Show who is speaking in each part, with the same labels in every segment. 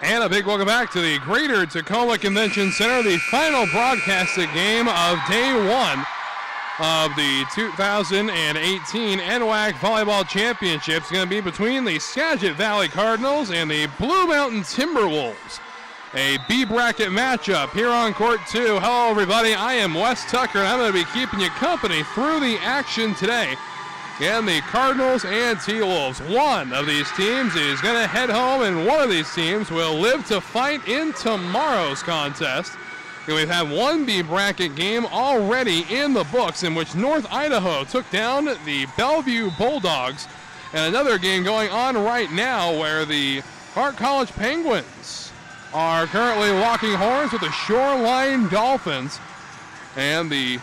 Speaker 1: And a big welcome back to the Greater Tacoma Convention Center, the final broadcasted game of day one of the 2018 NWAC Volleyball Championships. It's going to be between the Skagit Valley Cardinals and the Blue Mountain Timberwolves. A B bracket matchup here on Court 2. Hello, everybody. I am Wes Tucker, and I'm going to be keeping you company through the action today. And the Cardinals and T-Wolves. One of these teams is going to head home, and one of these teams will live to fight in tomorrow's contest. And we've had one B bracket game already in the books, in which North Idaho took down the Bellevue Bulldogs. And another game going on right now where the Hart College Penguins are currently locking horns with the Shoreline Dolphins. And the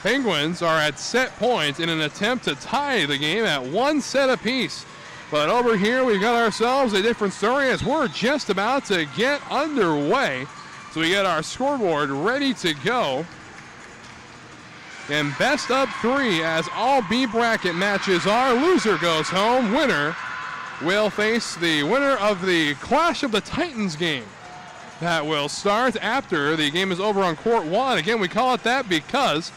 Speaker 1: Penguins are at set points in an attempt to tie the game at one set apiece. But over here we've got ourselves a different story as we're just about to get underway. So we get our scoreboard ready to go. And best of three, as all B bracket matches are. Loser goes home. Winner will face the winner of the Clash of the Titans game. That will start after the game is over on Court 1. Again, we call it that because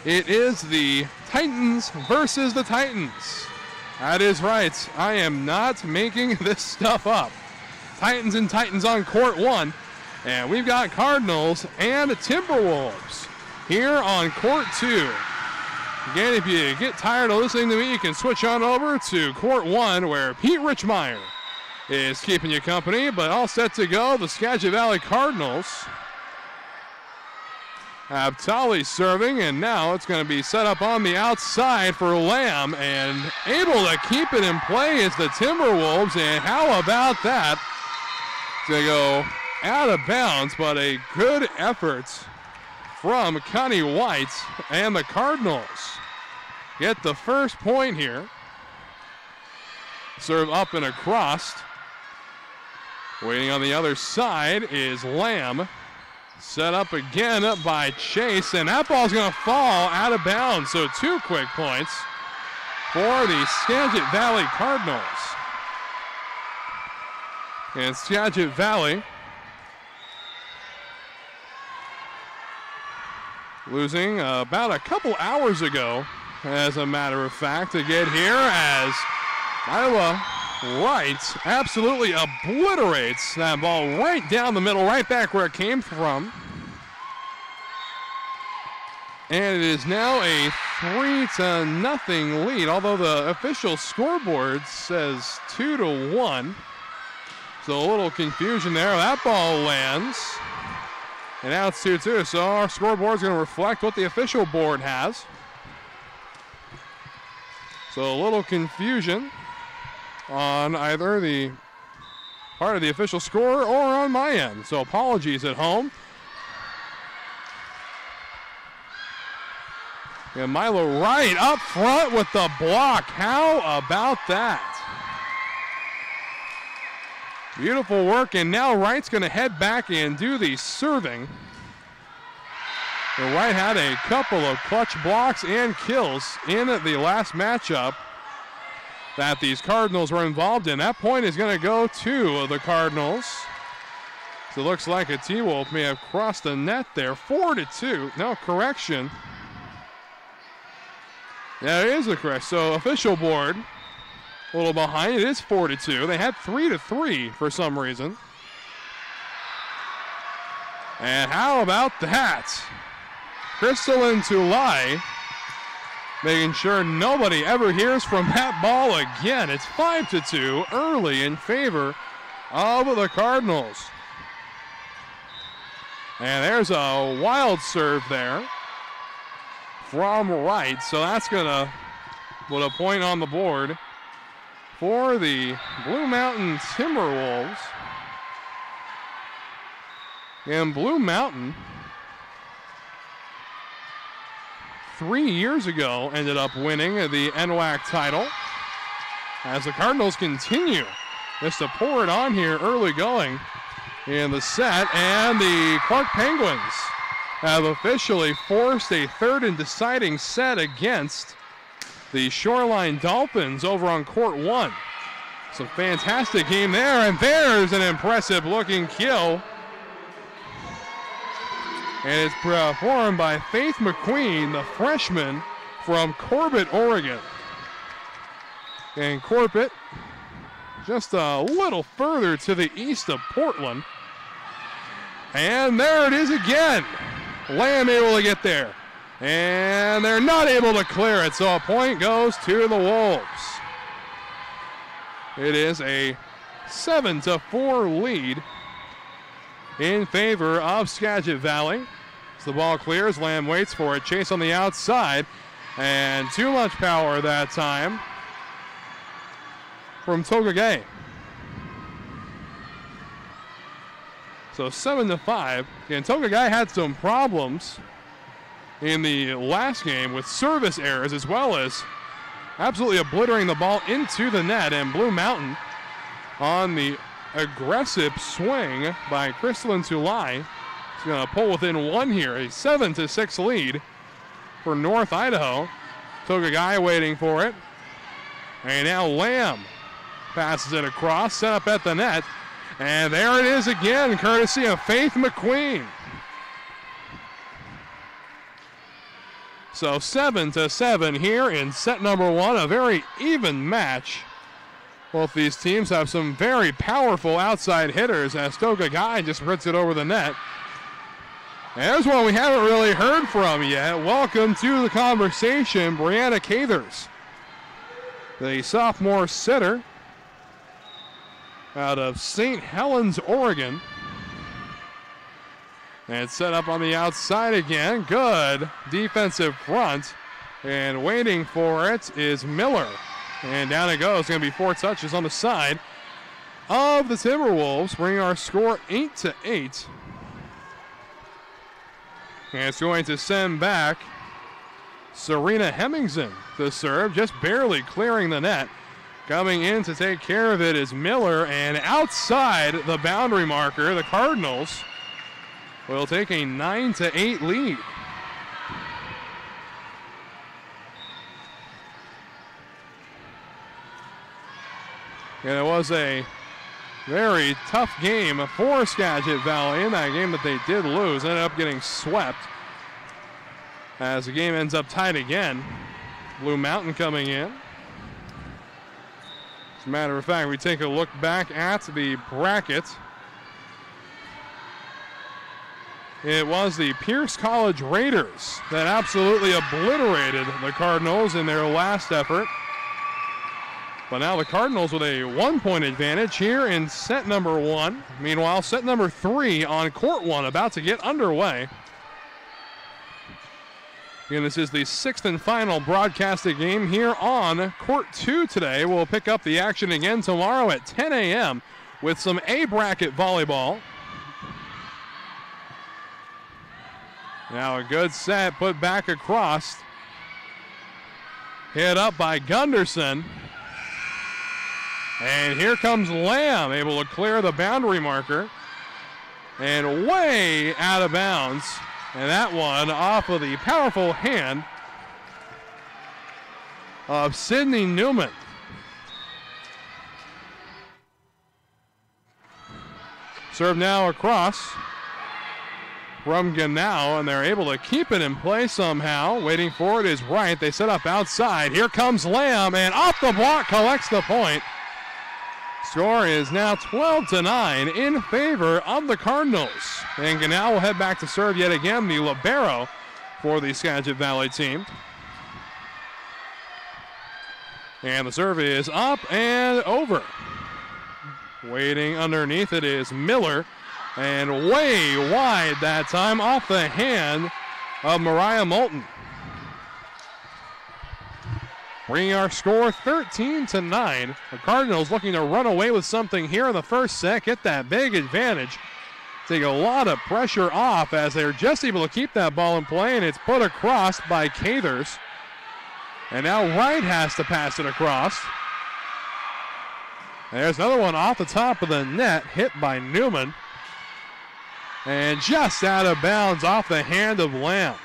Speaker 1: it is the Titans versus the Titans. That is right. I am not making this stuff up. Titans and Titans on Court 1. And we've got Cardinals and Timberwolves here on Court 2. Again, if you get tired of listening to me, you can switch on over to Court 1, where Pete Richmeyer is keeping you company. But all set to go, the Skagit Valley Cardinals have Tully serving, and now it's going to be set up on the outside for Lamb, and able to keep it in play is the Timberwolves, and how about that? It's going to go out of bounds, but a good effort from Connie White, and the Cardinals get the first point here. Serve up and across. Waiting on the other side is Lamb. Set up again by Chase, and that ball's going to fall out of bounds. So 2 quick points for the Skagit Valley Cardinals. And Skagit Valley losing about a couple hours ago, as a matter of fact, to get here, as Iowa Wright absolutely obliterates that ball right down the middle, right back where it came from. And it is now a 3-0 lead, although the official scoreboard says 2-1. So a little confusion there. That ball lands. And now it's 2-2, so our scoreboard is going to reflect what the official board has. So a little confusion on either the part of the official score or on my end. So apologies at home. And Milo Wright up front with the block. How about that? Beautiful work, and now Wright's going to head back and do the serving. And Wright had a couple of clutch blocks and kills in the last matchup that these Cardinals were involved in. That point is going to go to the Cardinals. So it looks like a T-Wolf may have crossed the net there. 4-2. No, correction. Yeah, it is a correct. So official board a little behind. It is 4-2. They had 3-3 for some reason. And how about that? Crystal and Tulai making sure nobody ever hears from that ball again. It's 5-2 early in favor of the Cardinals. And there's a wild serve there from Wright. So that's going to put a point on the board for the Blue Mountain Timberwolves. And Blue Mountain 3 years ago ended up winning the NWAC title. As the Cardinals continue just to pour it on here early going in the set, and the Clark Penguins have officially forced a third and deciding set against the Shoreline Dolphins over on court 1. It's a fantastic game there, and there's an impressive looking kill. And it's performed by Faith McQueen, the freshman from Corbett, Oregon. And Corbett just a little further to the east of Portland. And there it is again. Lamb able to get there. And they're not able to clear it, so a point goes to the Wolves. It is a 7-4 lead in favor of Skagit Valley. As the ball clears, Lamb waits for it. Chase on the outside. And too much power that time from Tokagay. So 7-5. And Tokagay had some problems in the last game with service errors, as well as absolutely obliterating the ball into the net. And Blue Mountain on the aggressive swing by Crystalline Tulai. He's going to pull within one here. A 7-6 lead for North Idaho. Tokagay waiting for it. And now Lamb passes it across, set up at the net. And there it is again, courtesy of Faith McQueen. So 7-7 here in set number 1, a very even match. Both these teams have some very powerful outside hitters as Tokagay just puts it over the net. And there's one we haven't really heard from yet. Welcome to the conversation, Brianna Cathers, the sophomore sitter out of St. Helens, Oregon. And set up on the outside again. Good defensive front. And waiting for it is Miller. And down it goes. It's going to be 4 touches on the side of the Timberwolves, bringing our score 8-8. And it's going to send back Serena Hemmingsen to serve, just barely clearing the net. Coming in to take care of it is Miller, and outside the boundary marker, the Cardinals will take a 9-8 lead. And it was a very tough game for Skagit Valley in that game that they did lose. Ended up getting swept as the game ends up tied again. Blue Mountain coming in. As a matter of fact, we take a look back at the bracket. It was the Pierce College Raiders that absolutely obliterated the Cardinals in their last effort. But now the Cardinals with a 1-point advantage here in set number 1. Meanwhile, set number 3 on court 1 about to get underway. And this is the 6th and final broadcasted game here on court 2 today. We'll pick up the action again tomorrow at 10 a.m. with some A bracket volleyball. Now a good set put back across. Hit up by Gunderson. And here comes Lamb, able to clear the boundary marker. And way out of bounds. And that one off of the powerful hand of Sydney Newman. Serve now across from Ganau, and they're able to keep it in play somehow. Waiting for it is Wright. They set up outside. Here comes Lamb, and off the block collects the point. Score is now 12-9 in favor of the Cardinals. And Ganau will head back to serve yet again, the libero for the Skagit Valley team. And the serve is up and over. Waiting underneath it is Miller. And way wide that time off the hand of Mariah Moulton. Bringing our score 13-9. The Cardinals looking to run away with something here in the first set, get that big advantage. take a lot of pressure off as they're just able to keep that ball in play, and it's put across by Cathers. And now Wright has to pass it across. There's another one off the top of the net, hit by Newman. And just out of bounds off the hand of Lamb.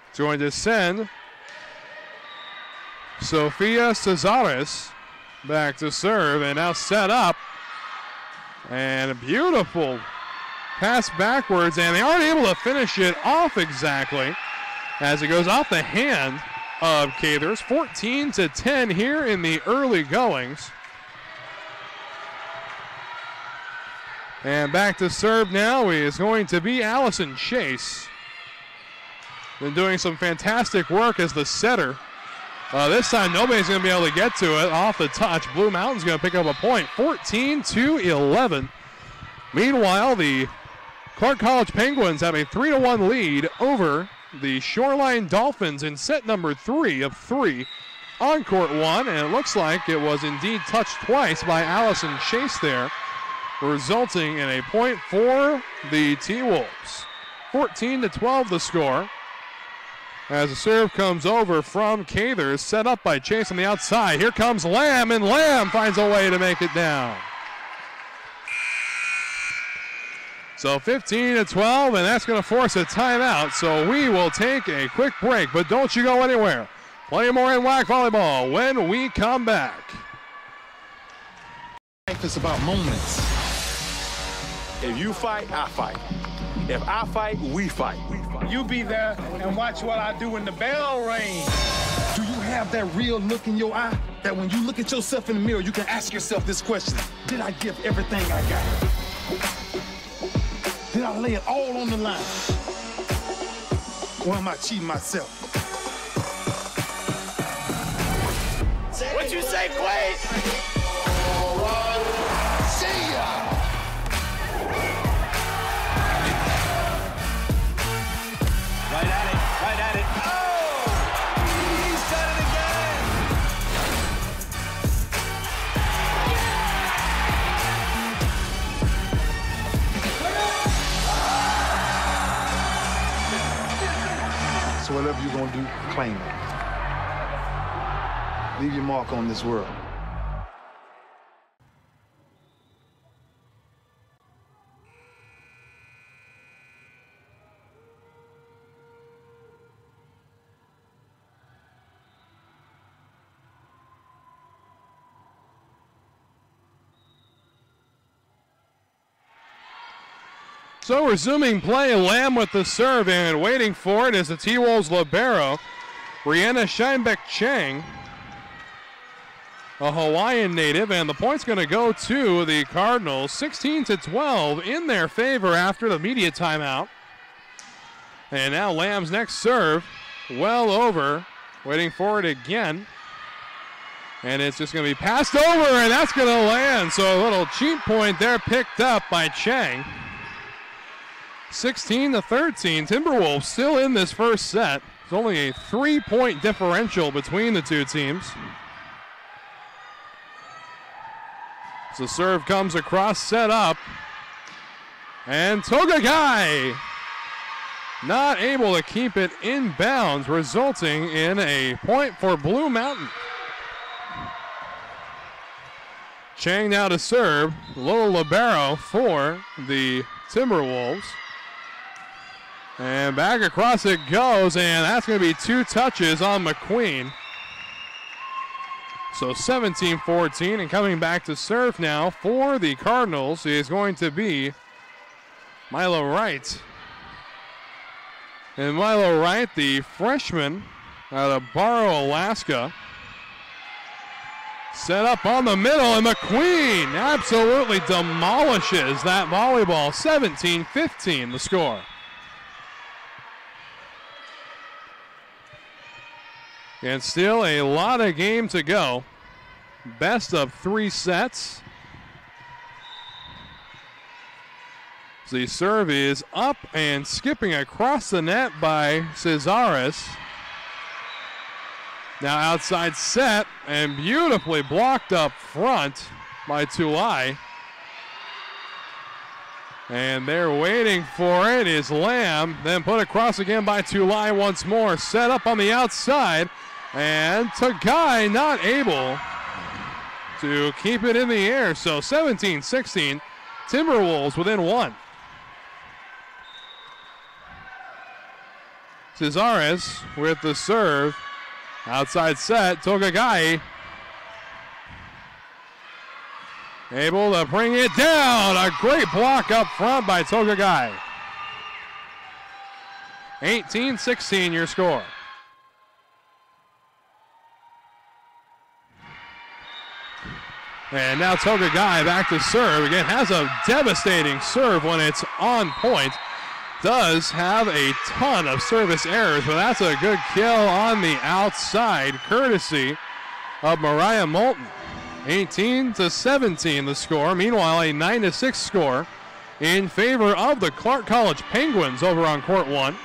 Speaker 1: It's going to send Sofia Cesares back to serve, and now set up. And a beautiful pass backwards, and they aren't able to finish it off exactly as it goes off the hand of Cathers. 14-10 here in the early goings. And back to serve now is going to be Allison Chase. Been doing some fantastic work as the setter. This time nobody's going to be able to get to it off the touch. Blue Mountain's going to pick up a point, 14-11. Meanwhile, the Clark College Penguins have a 3-1 lead over the Shoreline Dolphins in set number 3 of 3 on court 1, and it looks like it was indeed touched twice by Allison Chase there, resulting in a point for the T-Wolves. 14-12 the score. As the serve comes over from Cathers, set up by Chase on the outside. Here comes Lamb, and Lamb finds a way to make it down. So 15-12, and that's going to force a timeout. So we will take a quick break, but don't you go anywhere. Plenty more NWAC volleyball when we come back.
Speaker 2: Life is about moments. If you fight, I fight. If I fight, we fight.
Speaker 3: You be there and watch what I do when the bell rings.
Speaker 4: Do you have that real look in your eye that when you look at yourself in the mirror, you can ask yourself this question: did I give everything I got? Did I lay it all on the line? Or am I cheating myself?
Speaker 3: What you say, Quade?
Speaker 4: See ya!
Speaker 3: Right at it. Oh! He's done it again!
Speaker 4: So whatever you're gonna do, claim it. Leave your mark on this world.
Speaker 1: So resuming play, Lamb with the serve, and waiting for it is the T-Wolves libero, Brianna Scheinbeck-Chang, a Hawaiian native, and the point's going to go to the Cardinals. 16-12 in their favor after the media timeout. And now Lamb's next serve, well over, waiting for it again. And it's just going to be passed over, and that's going to land. So a little cheap point there picked up by Chang. 16-13, Timberwolves still in this first set. There's only a 3-point differential between the two teams. So serve comes across, set up. And Togagai not able to keep it in bounds, resulting in a point for Blue Mountain. Chang now to serve, little libero for the Timberwolves. And back across it goes, and that's going to be 2 touches on McQueen. So 17-14, and coming back to serve now for the Cardinals is going to be Milo Wright. And Milo Wright, the freshman out of Barrow, Alaska, set up on the middle, and McQueen absolutely demolishes that volleyball. 17-15 the score. And still a lot of game to go. Best of 3 sets. The serve is up and skipping across the net by Cesares. Now outside set and beautifully blocked up front by Tulai. And they're waiting for it is Lamb. Then put across again by Tulai once more. Set up on the outside. And Tagai not able to keep it in the air. So 17-16. Timberwolves within one. Cesares with the serve. Outside set, Togagai able to bring it down. A great block up front by Togagai. 18-16 your score. And now Togagai back to serve. Again, has a devastating serve when it's on point. Does have a ton of service errors, but that's a good kill on the outside, courtesy of Mariah Moulton. 18-17 the score. Meanwhile, a 9-6 score in favor of the Clark College Penguins over on court one.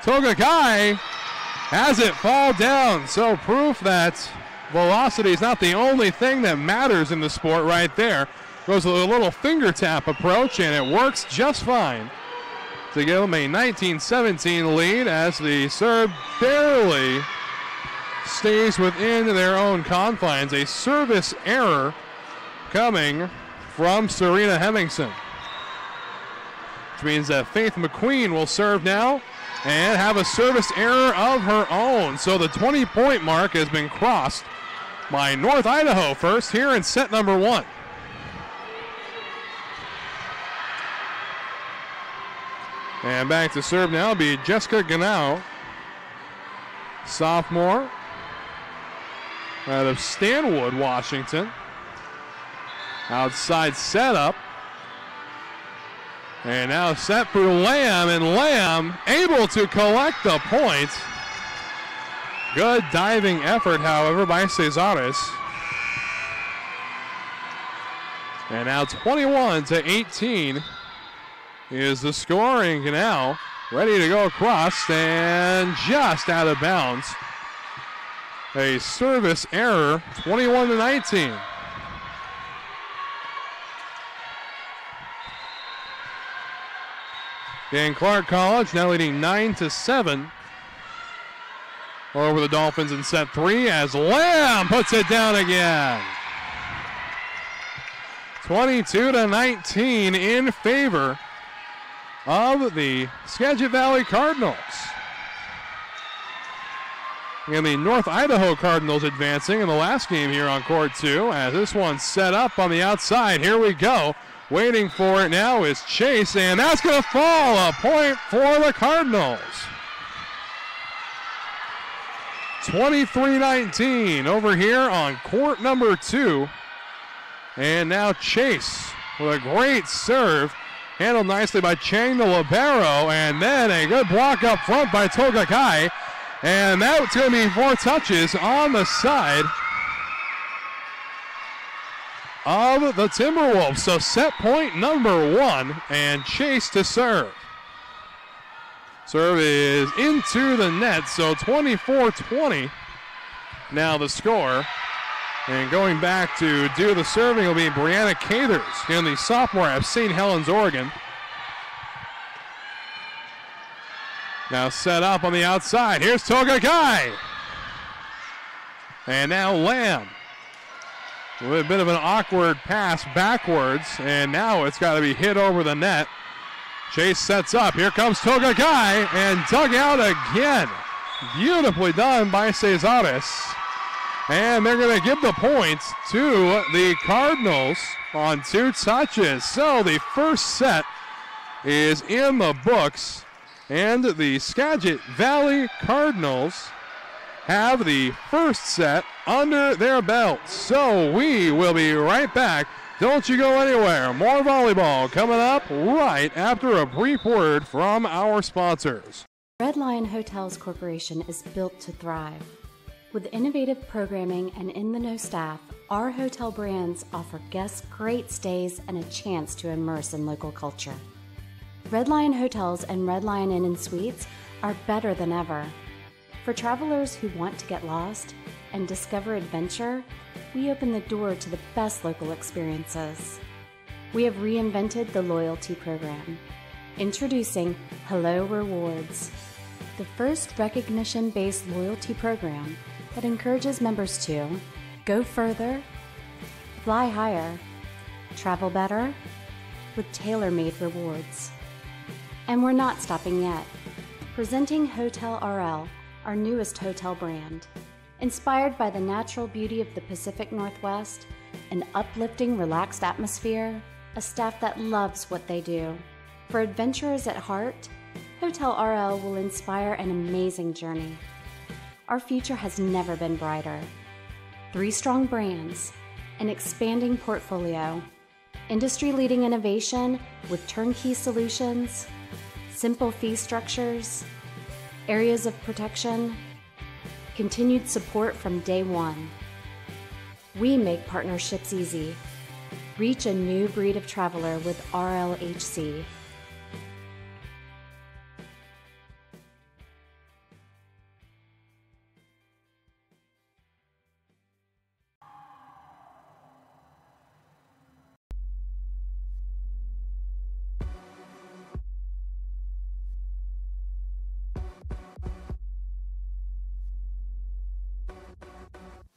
Speaker 1: Togagai has it fall down, so proof that velocity is not the only thing that matters in the sport right there. Goes with a little finger tap approach, and it works just fine to give them a 19-17 lead as the serve barely stays within their own confines. A service error coming from Serena Hemmingson, which means that Faith McQueen will serve now and have a service error of her own. So the 20-point mark has been crossed by North Idaho first here in set number one. And back to serve now will be Jessica Ganau, sophomore out of Stanwood, Washington. Outside setup. And now set for Lamb, and Lamb able to collect the point. Good diving effort, however, by Cesares. And now 21-18 is the scoring now. Ready to go across and just out of bounds. A service error, 21-19. And Clark College now leading 9-7 over the Dolphins in set three as Lamb puts it down again. 22-19 in favor of the Skagit Valley Cardinals. And the North Idaho Cardinals advancing in the last game here on court two as this one's set up on the outside. Here we go. Waiting for it now is Chase, and that's going to fall. A point for the Cardinals. 23-19 over here on court number two. And now Chase with a great serve. Handled nicely by Chang the libero, and then a good block up front by Togakai. And that's going to be 4 touches on the side of the Timberwolves. So set point number one, and Chase to serve. Serve is into the net, so 24-20 now the score. And going back to do the serving will be Brianna Cathers in the sophomore out of St. Helens, Oregon. Now set up on the outside. Here's Togagai. And now Lamb. With a bit of an awkward pass backwards, and now it's got to be hit over the net. Chase sets up. Here comes Togagai, and dug out again. Beautifully done by Cesares. And they're going to give the points to the Cardinals on 2 touches. So the first set is in the books, and the Skagit Valley Cardinals have the first set under their belts. So we will be right back. Don't you go anywhere. More volleyball coming up right after a brief word from our sponsors.
Speaker 5: Red Lion Hotels Corporation is built to thrive. With innovative programming and in-the-know staff, our hotel brands offer guests great stays and a chance to immerse in local culture. Red Lion Hotels and Red Lion Inn & Suites are better than ever. For travelers who want to get lost and discover adventure, we open the door to the best local experiences. We have reinvented the loyalty program. Introducing Hello Rewards, the first recognition-based loyalty program that encourages members to go further, fly higher, travel better, with tailor-made rewards. And we're not stopping yet. Presenting Hotel RL, our newest hotel brand. Inspired by the natural beauty of the Pacific Northwest, an uplifting, relaxed atmosphere, a staff that loves what they do. For adventurers at heart, Hotel RL will inspire an amazing journey. Our future has never been brighter. 3 strong brands, an expanding portfolio, industry-leading innovation with turnkey solutions, simple fee structures, areas of protection, continued support from day one. We make partnerships easy. Reach a new breed of traveler with RLHC.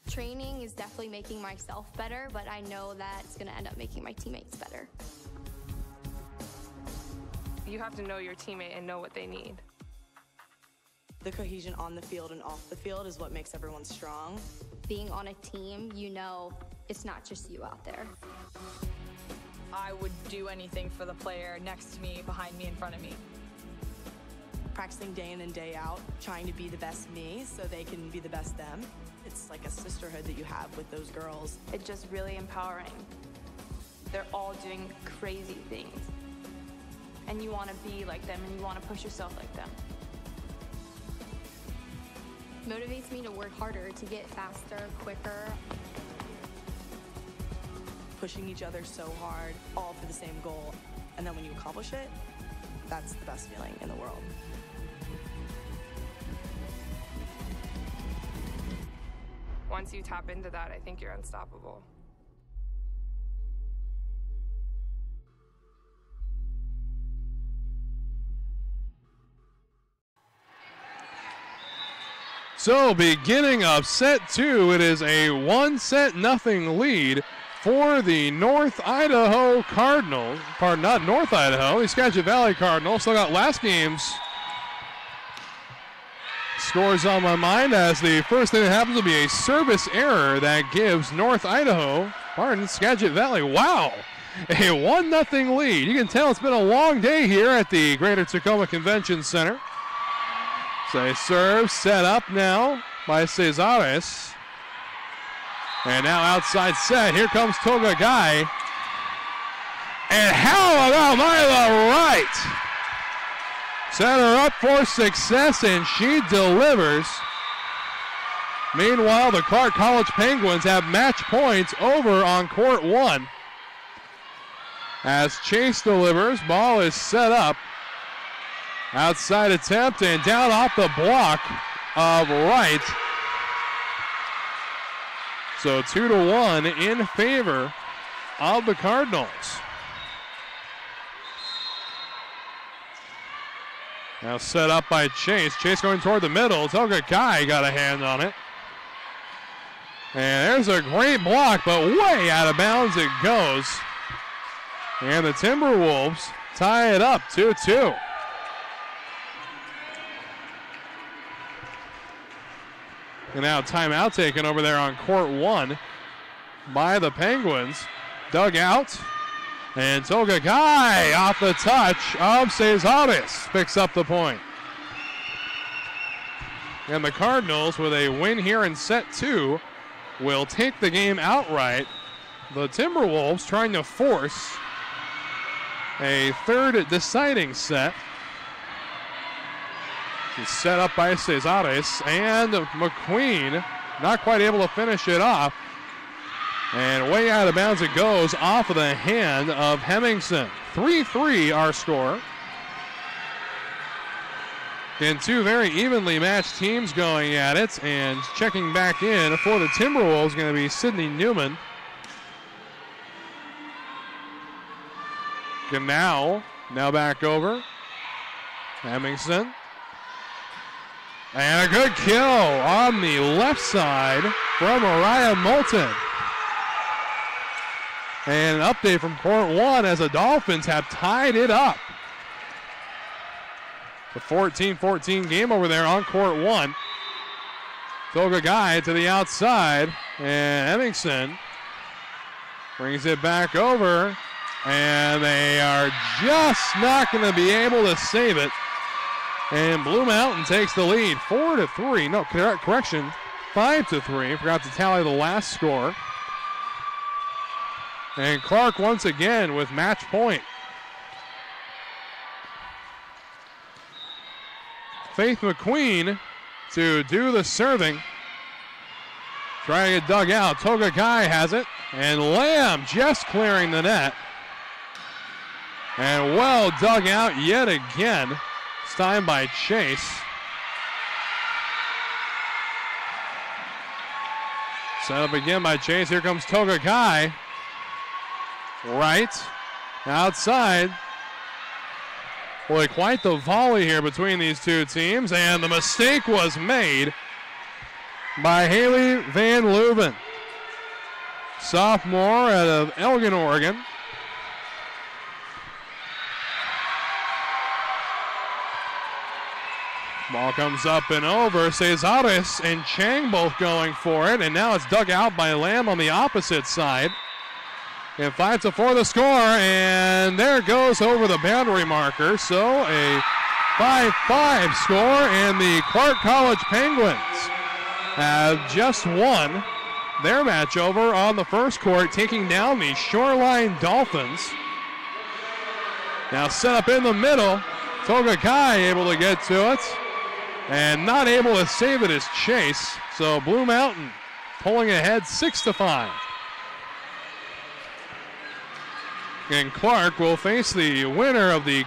Speaker 6: Training is definitely making myself better, but I know that it's going to end up making my teammates better.
Speaker 7: You have to know your teammate and know what they need.
Speaker 8: The cohesion on the field and off the field is what makes everyone strong.
Speaker 6: Being on a team, you know it's not just you out there.
Speaker 9: I would do anything for the player next to me, behind me, in front of me.
Speaker 8: Practicing day in and day out, trying to be the best me so they can be the best them. It's like a sisterhood that you have with those girls.
Speaker 7: It's just really empowering. They're all doing crazy things. And you want to be like them and you want to push yourself like them.
Speaker 6: Motivates me to work harder, to get faster, quicker.
Speaker 8: Pushing each other so hard, all for the same goal. And then when you accomplish it, that's the best feeling in the world.
Speaker 7: Once you tap into that, I think you're unstoppable.
Speaker 1: So, beginning of set 2, it is a 1-0 lead for the North Idaho Cardinals. Pardon, not North Idaho, the Skagit Valley Cardinals. Still got last game's scores on my mind, as the first thing that happens will be a service error that gives North Idaho, Skagit Valley, wow, a 1-0 lead. You can tell it's been a long day here at the Greater Tacoma Convention Center. So a serve set up now by Cesares. And now outside set, here comes Toga Guy. And how about Mila Wright? Set her up for success, and she delivers. Meanwhile, the Clark College Penguins have match points over on court 1. As Chase delivers, ball is set up. Outside attempt and down off the block of Wright. So 2-1 in favor of the Cardinals. Now set up by Chase. Chase going toward the middle. Toga Guy got a hand on it. And there's a great block, but way out of bounds it goes. And the Timberwolves tie it up 2-2. And now timeout taken over there on court 1 by the Penguins. Dug out. And Toga Guy off the touch of Cesares picks up the point. And the Cardinals, with a win here in set 2, will take the game outright. The Timberwolves trying to force a third deciding set. It's set up by Cesares, and McQueen not quite able to finish it off. And way out of bounds it goes off of the hand of Hemmingson. 3-3 our score. And two very evenly matched teams going at it. And checking back in for the Timberwolves is going to be Sydney Newman. Now back over. Hemmingson. And a good kill on the left side from Mariah Moulton. And an update from court one as the Dolphins have tied it up. The 14-14 game over there on court one. Toga Guy to the outside, and Hemmingson brings it back over, and they are just not going to be able to save it. And Blue Mountain takes the lead, 4-3. No, correction, 5-3. Forgot to tally the last score. And Clark once again with match point. Faith McQueen to do the serving. Trying to get dug out. Toga Kai has it. And Lamb just clearing the net. And well dug out yet again. This time by Chase. Set up again by Chase. Here comes Toga Kai. Right. Outside. Boy, quite the volley here between these two teams, and the mistake was made by Haley Van Leuven, sophomore out of Elgin, Oregon. Ball comes up and over. Cesares and Chang both going for it, and now it's dug out by Lamb on the opposite side. And 5-4 the score, and there goes over the boundary marker. So a 5-5 score, and the Clark College Penguins have just won their match over on the first court, taking down the Shoreline Dolphins. Now set up in the middle. Toga Kai able to get to it, and not able to save it is Chase. So Blue Mountain pulling ahead 6-5. And Clark will face the winner of the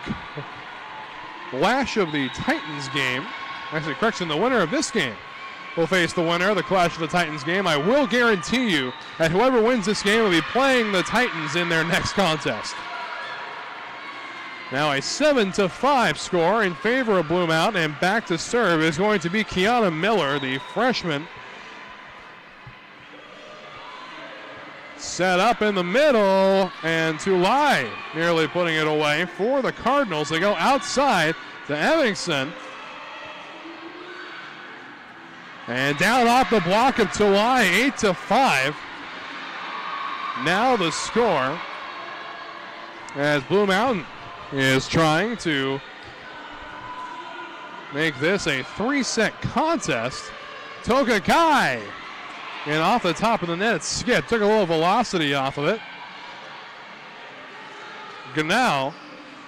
Speaker 1: Clash of the Titans game. Actually, correction, the winner of this game will face the winner of the Clash of the Titans game. I will guarantee you that whoever wins this game will be playing the Titans in their next contest. Now a 7-5 score in favor of Blue Mountain, and back to serve is going to be Kiana Miller, the freshman. Set up in the middle, and Tulai nearly putting it away for the Cardinals. They go outside to Evanston. And down off the block of Tulai, 8-5. Now the score as Blue Mountain is trying to make this a 3-set contest. Toga Kai. And off the top of the net, Skip took a little velocity off of it. Ganal,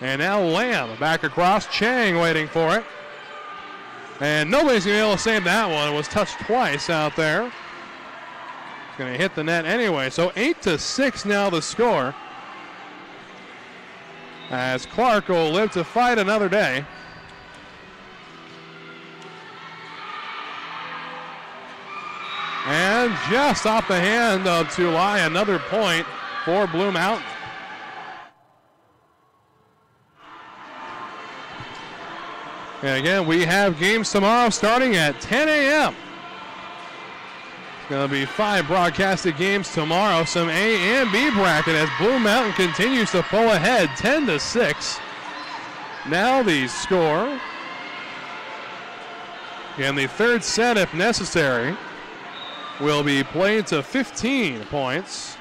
Speaker 1: and now Lamb back across. Chang waiting for it. And nobody's going to be able to save that one. It was touched twice out there. It's going to hit the net anyway. So 8-6 now the score. As Clark will live to fight another day. And just off the hand of Tulai, another point for Blue Mountain. And again, we have games tomorrow starting at 10 a.m. It's going to be 5 broadcasted games tomorrow, some A and B bracket as Blue Mountain continues to pull ahead 10-6. Now the score. And the third set, if necessary, will be played to 15 points.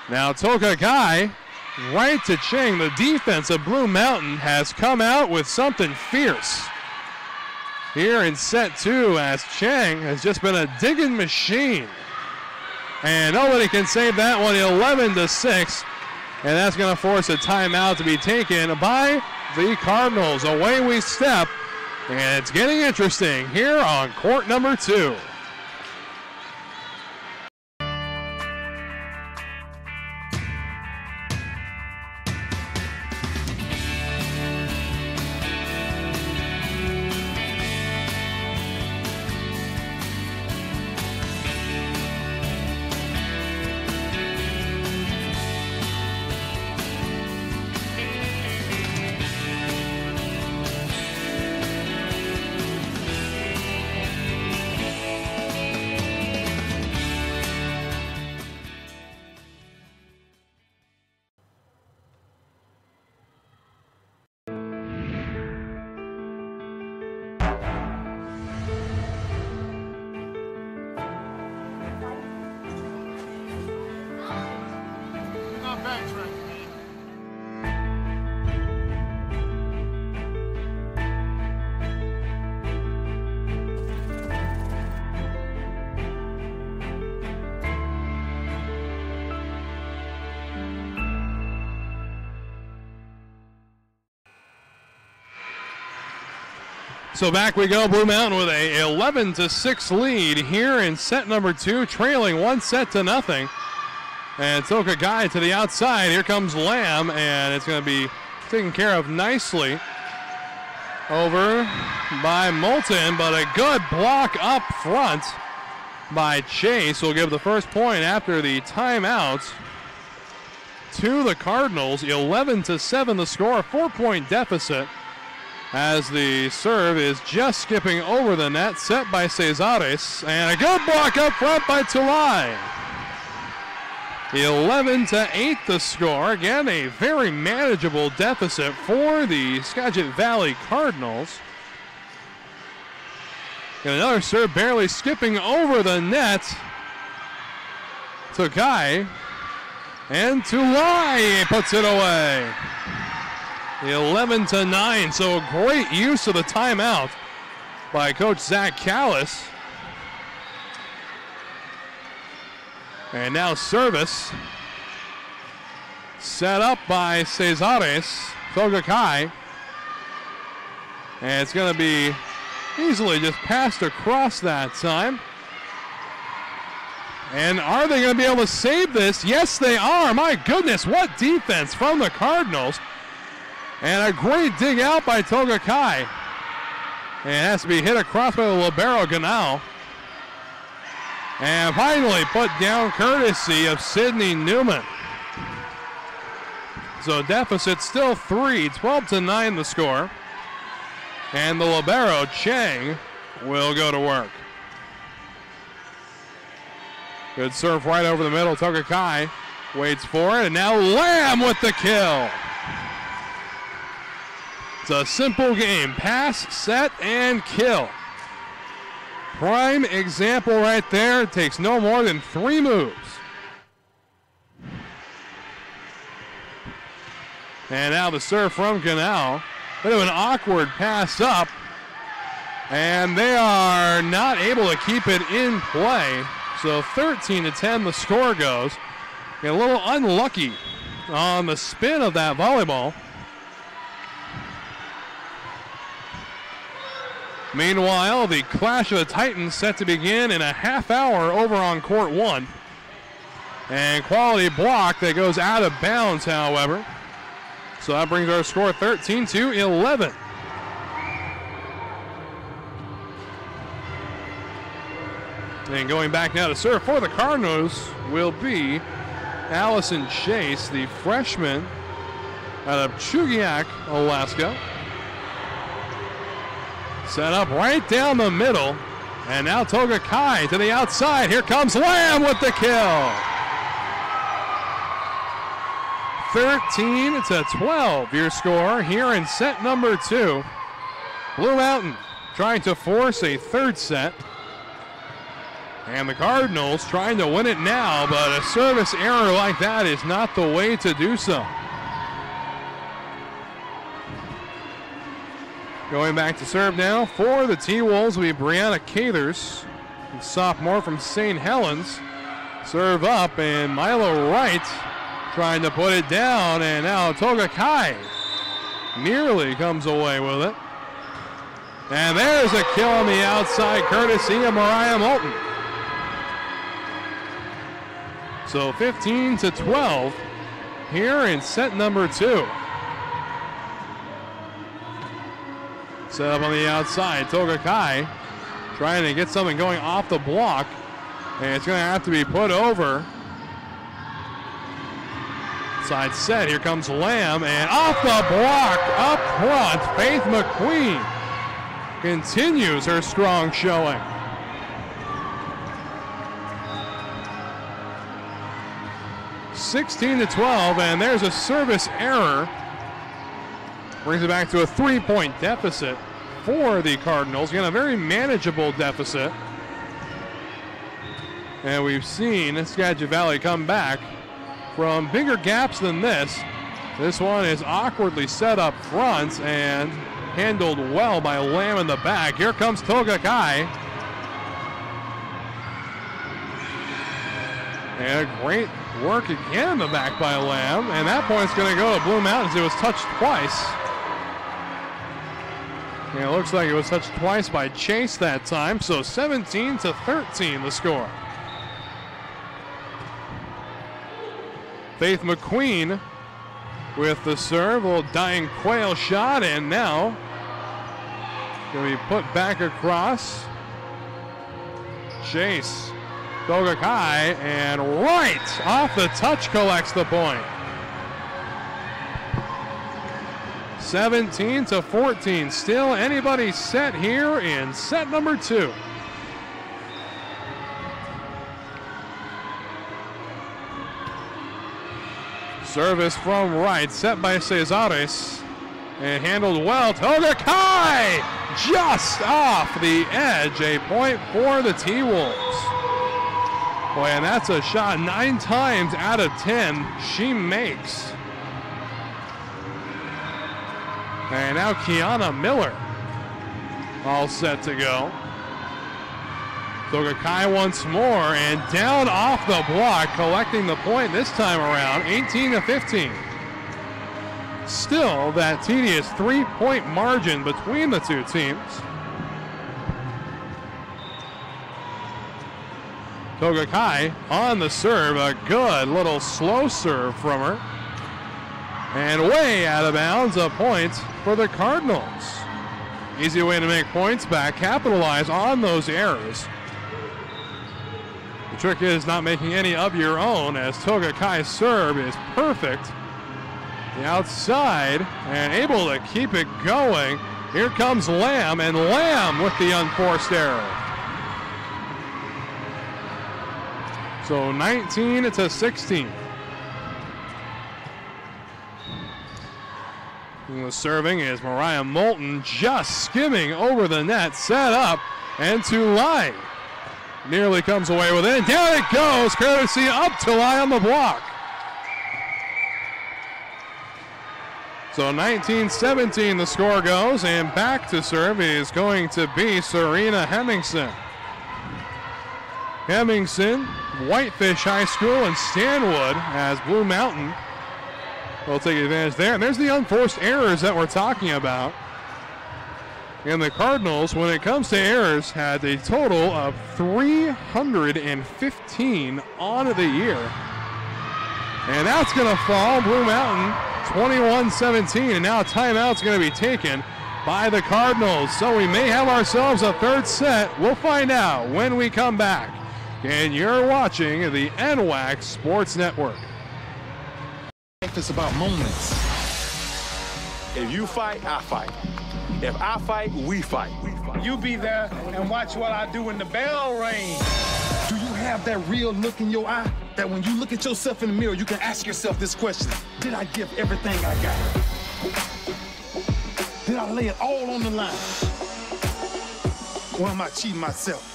Speaker 1: Now Toga Kai right to Chang. The defense of Blue Mountain has come out with something fierce here in set 2 as Chang has just been a digging machine. And nobody can save that one, 11-6. And that's going to force a timeout to be taken by the Cardinals. Away we step. And it's getting interesting here on court number 2. So back we go, Blue Mountain with a 11-6 lead here in set number 2, trailing 1-0. And Tokakai to the outside. Here comes Lamb, and it's going to be taken care of nicely over by Moulton, but a good block up front by Chase will give the first point after the timeout to the Cardinals. 11-7 the score, 4-point deficit as the serve is just skipping over the net, set by Cesares, and a good block up front by Tulai. 11-8 the score. Again, a very manageable deficit for the Skagit Valley Cardinals. And another serve barely skipping over the net. Tokai. And Tulai puts it away. 11-9, so a great use of the timeout by Coach Zach Callis. And now service set up by Cesares, Tokakai. And it's going to be easily just passed across that time. And are they going to be able to save this? Yes, they are. My goodness, what defense from the Cardinals. And a great dig out by Tokakai. And it has to be hit across by the libero Ganao. And finally put down courtesy of Sidney Newman. So deficit still 3, 12-9 the score. And the libero Chang will go to work. Good serve right over the middle. Tokakai waits for it, and now Lamb with the kill. It's a simple game. Pass, set, and kill. Prime example right there. It takes no more than 3 moves. And now the serve from Ganao. Bit of an awkward pass up. And they are not able to keep it in play. So 13-10 the score goes. And a little unlucky on the spin of that volleyball. Meanwhile, the Clash of the Titans set to begin in a half hour over on court 1. And quality block that goes out of bounds, however. So that brings our score 13-11. And going back now to serve for the Cardinals will be Allison Chase, the freshman out of Chugiak, Alaska. Set up right down the middle. And now Tokakai to the outside. Here comes Lamb with the kill. 13-12 your score here in set number 2. Blue Mountain trying to force a third set. And the Cardinals trying to win it now, but a service error like that is not the way to do so. Going back to serve now for the T-Wolves will be Brianna Cathers, sophomore from St. Helens. Serve up, and Milo Wright trying to put it down, and now Tokakai nearly comes away with it. And there's a kill on the outside, courtesy of Mariah Moulton. So 15-12 here in set number 2. Set up on the outside, Tokakai trying to get something going off the block, and it's going to have to be put over. Side set, here comes Lamb, and off the block, up front, Faith McQueen continues her strong showing. (16-12), and there's a service error. Brings it back to a 3-point deficit for the Cardinals. Again, a very manageable deficit. And we've seen Skagit Valley come back from bigger gaps than this. This one is awkwardly set up front and handled well by Lamb in the back. Here comes Tokakai. And a great work again in the back by Lamb. And that point's going to go to Blue Mountains. It was touched twice. And it looks like it was touched twice by Chase that time, so 17-13 the score. Faith McQueen with the serve, a little dying quail shot, and now going to be put back across. Chase, Togakai, and right off the touch collects the point. 17-14, still anybody set here in set number 2. Service from right, set by Cesares, and handled well. Togakai just off the edge, a point for the T-Wolves. Boy, and that's a shot 9 times out of 10 she makes. And now Kiana Miller all set to go. Togakai once more, and down off the block, collecting the point this time around, 18-15. Still that tedious 3-point margin between the two teams. Togakai on the serve, a good little slow serve from her. And way out of bounds, a point for the Cardinals. Easy way to make points back, capitalize on those errors. The trick is not making any of your own, as Togakai's serve is perfect. The outside, and able to keep it going. Here comes Lamb, and Lamb with the unforced error. So 19-16. And the serving is Mariah Moulton, just skimming over the net, set up, and Tulai nearly comes away with it. Down it goes, courtesy up Tulai on the block. So 19-17 the score goes, and back to serve is going to be Serena Hemmingson. Hemmingson, Whitefish High School in Stanwood, as Blue Mountain will take advantage there. And there's the unforced errors that we're talking about. And the Cardinals, when it comes to errors, had a total of 315 on the year. And that's going to fall Blue Mountain 21-17. And now a timeout's going to be taken by the Cardinals. So we may have ourselves a third set. We'll find out when we come back. And you're watching the NWAC Sports Network.
Speaker 4: It's about moments.
Speaker 2: If you fight, I fight. If I fight, we fight.
Speaker 3: You be there and watch what I do when the bell rings.
Speaker 4: Do you have that real look in your eye that when you look at yourself in the mirror, you can ask yourself this question: did I give everything I got? Did I lay it all on the line? Or am I cheating myself?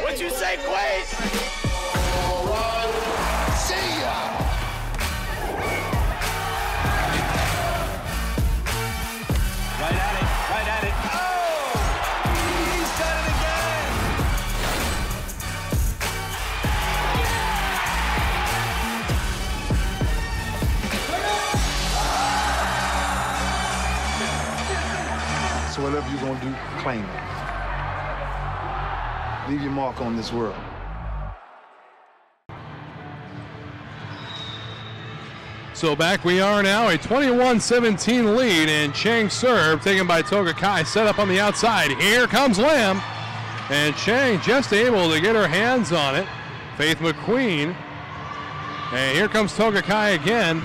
Speaker 10: What you say, Quaid? See ya! Right at it, right at it. Oh! He's done it again!
Speaker 4: So whatever you're gonna do, claim it. Leave your mark on this world.
Speaker 1: So back we are now, a 21-17 lead, and Chang serve taken by Togakai, set up on the outside. Here comes Lamb, and Chang just able to get her hands on it. Faith McQueen, and here comes Togakai again.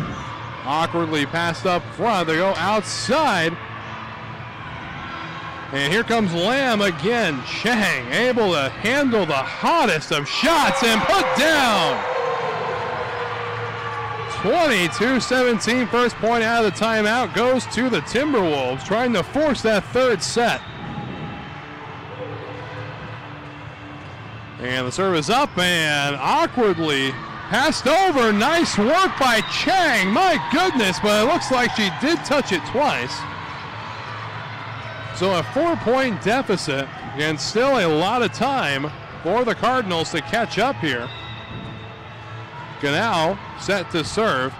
Speaker 1: Awkwardly passed up front, they go outside. And here comes Lamb again. Chang able to handle the hottest of shots and put down. 22-17, first point out of the timeout goes to the Timberwolves, trying to force that third set. And the serve is up and awkwardly passed over. Nice work by Chang. My goodness, but it looks like she did touch it twice. So a 4-point deficit, and still a lot of time for the Cardinals to catch up here. Ganau set to serve.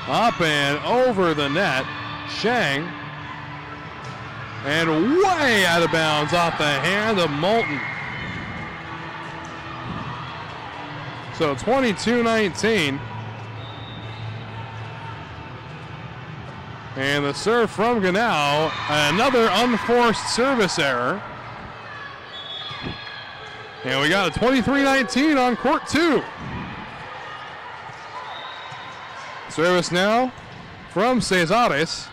Speaker 1: Up and over the net. Shang. And way out of bounds off the hand of Moulton. So 22-19. And the serve from Ganao, another unforced service error. And we got a 23-19 on court 2. Service now from Cesares.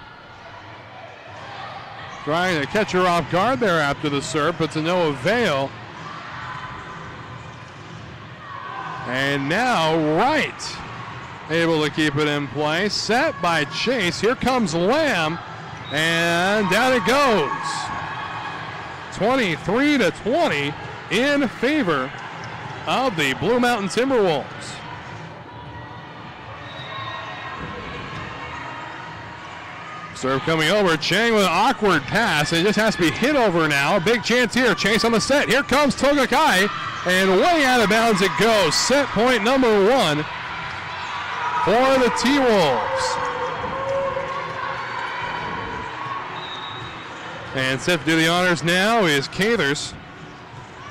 Speaker 1: Trying to catch her off guard there after the serve, but to no avail. And now Wright able to keep it in play. Set by Chase. Here comes Lamb. And down it goes. 23-20 in favor of the Blue Mountain Timberwolves. Serve coming over. Chang with an awkward pass. It just has to be hit over now. A big chance here. Chase on the set. Here comes Togakai. And way out of bounds it goes. Set point number 1 for the T-Wolves. And set to do the honors now is Cathers.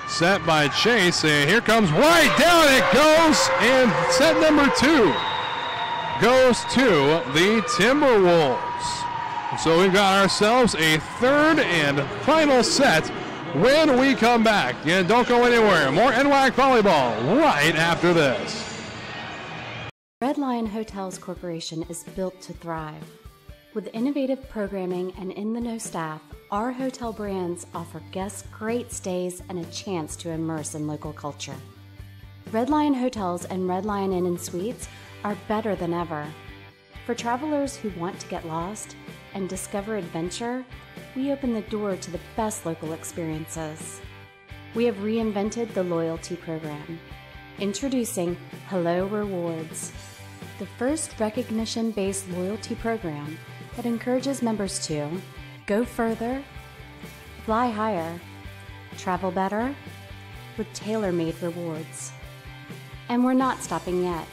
Speaker 1: Set by Chase. And here comes Wright. Down it goes. And set number 2 goes to the Timberwolves. So we've got ourselves a third and final set when we come back. And don't go anywhere. More NWAC volleyball right after this.
Speaker 5: Red Lion Hotels Corporation is built to thrive. With innovative programming and in-the-know staff, our hotel brands offer guests great stays and a chance to immerse in local culture. Red Lion Hotels and Red Lion Inn and Suites are better than ever. For travelers who want to get lost and discover adventure, we open the door to the best local experiences. We have reinvented the loyalty program. Introducing Hello Rewards, the first recognition-based loyalty program that encourages members to go further, fly higher, travel better, with tailor-made rewards. And we're not stopping yet.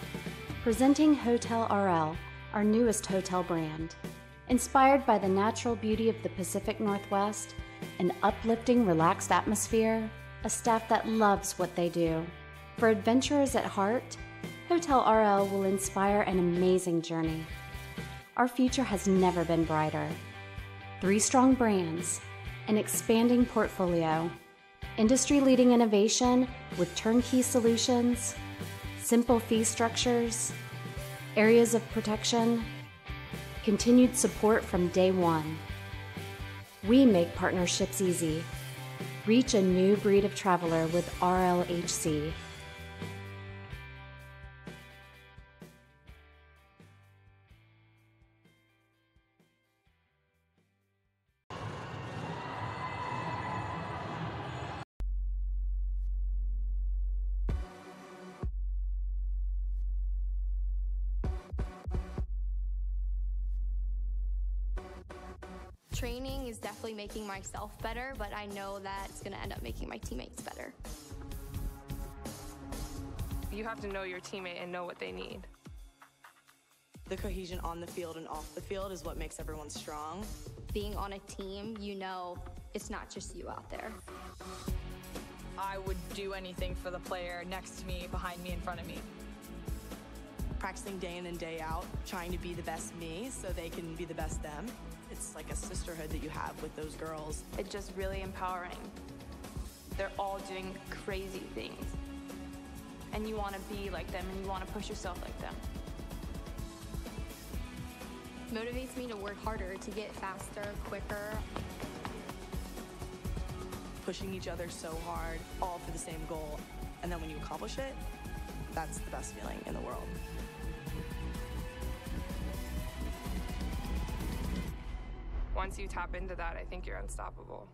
Speaker 5: Presenting Hotel RL, our newest hotel brand. Inspired by the natural beauty of the Pacific Northwest, an uplifting, relaxed atmosphere, a staff that loves what they do. For adventurers at heart, Hotel RL will inspire an amazing journey. Our future has never been brighter. 3 strong brands, an expanding portfolio, industry-leading innovation with turnkey solutions, simple fee structures, areas of protection, continued support from day one. We make partnerships easy. Reach a new breed of traveler with RLHC.
Speaker 6: Training is definitely making myself better, but I know that it's going to end up making my teammates better.
Speaker 7: You have to know your teammate and know what they need.
Speaker 8: The cohesion on the field and off the field is what makes everyone strong.
Speaker 6: Being on a team, you know it's not just you out there.
Speaker 9: I would do anything for the player next to me, behind me, in front of me.
Speaker 8: Practicing day in and day out, trying to be the best me so they can be the best them. It's like a sisterhood that you have with those girls.
Speaker 7: It's just really empowering. They're all doing crazy things. And you want to be like them and you want to push yourself like them.
Speaker 6: Motivates me to work harder, to get faster, quicker.
Speaker 8: Pushing each other so hard, all for the same goal. And then when you accomplish it, that's the best feeling in the world.
Speaker 7: Once you tap into that, I think you're unstoppable.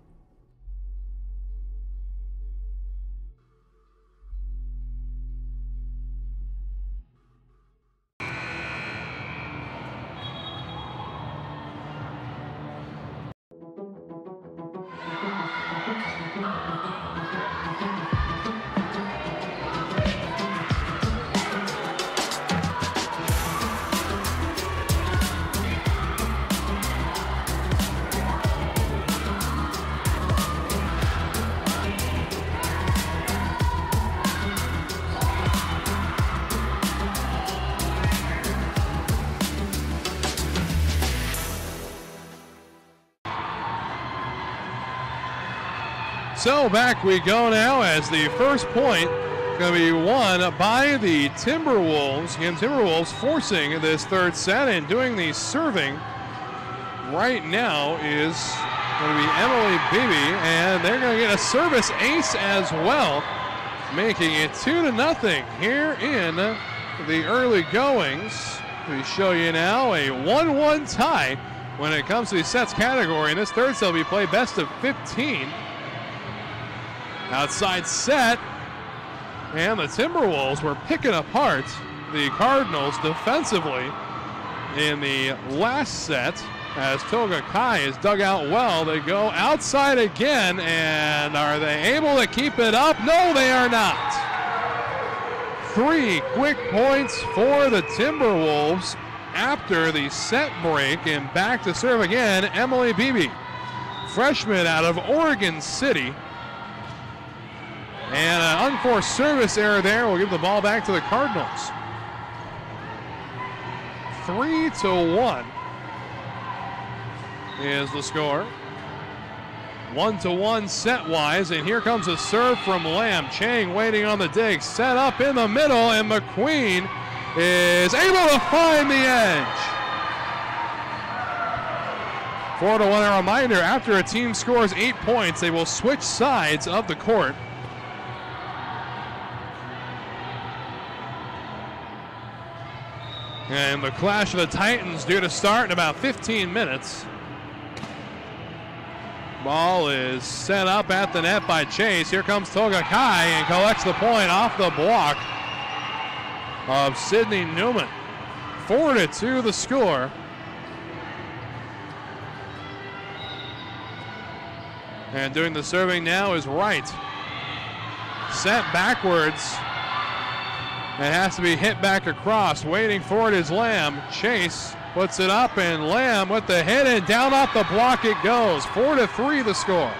Speaker 1: So back we go now as the first point going to be won by the Timberwolves. Again, Timberwolves forcing this third set and doing the serving right now is going to be Emily Beebe, and they're going to get a service ace as well, making it 2-0 here in the early goings. We show you now a 1-1 tie when it comes to the sets category. In this third set will be played best of 15. Outside set, and the Timberwolves were picking apart the Cardinals defensively in the last set as Toga Kai is dug out well. They go outside again, and are they able to keep it up? No, they are not. 3 quick points for the Timberwolves after the set break, and back to serve again, Emily Beebe, freshman out of Oregon City. And an unforced service error there will give the ball back to the Cardinals. 3-1 is the score. 1-1 set-wise, and here comes a serve from Lamb. Chang waiting on the dig, set up in the middle, and McQueen is able to find the edge. 4-1, a reminder, after a team scores 8 points, they will switch sides of the court. And the clash of the Titans due to start in about 15 minutes. Ball is set up at the net by Chase. Here comes Toga Kai and collects the point off the block of Sydney Newman. 4-2 the score. And doing the serving now is Wright. Set backwards. It has to be hit back across. Waiting for it is Lamb. Chase puts it up, and Lamb with the hit, and down off the block it goes. 4-3 the score.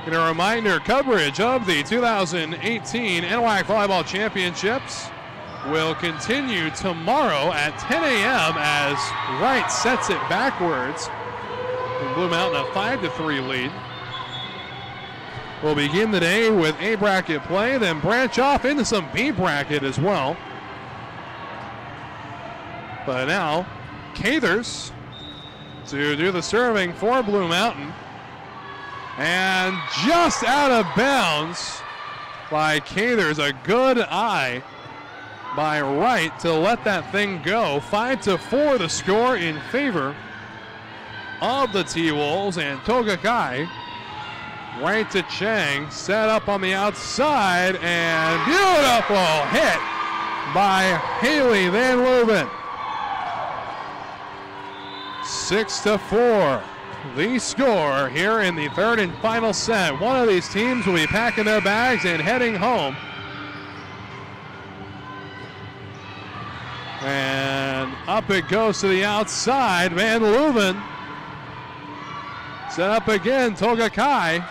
Speaker 1: And a reminder, coverage of the 2018 NWAC Volleyball Championships will continue tomorrow at 10 a.m. as Wright sets it backwards. And Blue Mountain a 5-3 lead. We'll begin the day with A bracket play, then branch off into some B bracket as well. But now, Cathers to do the serving for Blue Mountain. And just out of bounds by Cathers, a good eye by Wright to let that thing go. 5-4 the score in favor of the T-Wolves, and Toga Kai right to Chang, set up on the outside, and beautiful hit by Haley Van Leuven. 6-4 the score here in the third and final set. One of these teams will be packing their bags and heading home. And up it goes to the outside. Van Leuven set up again, Toga Kai.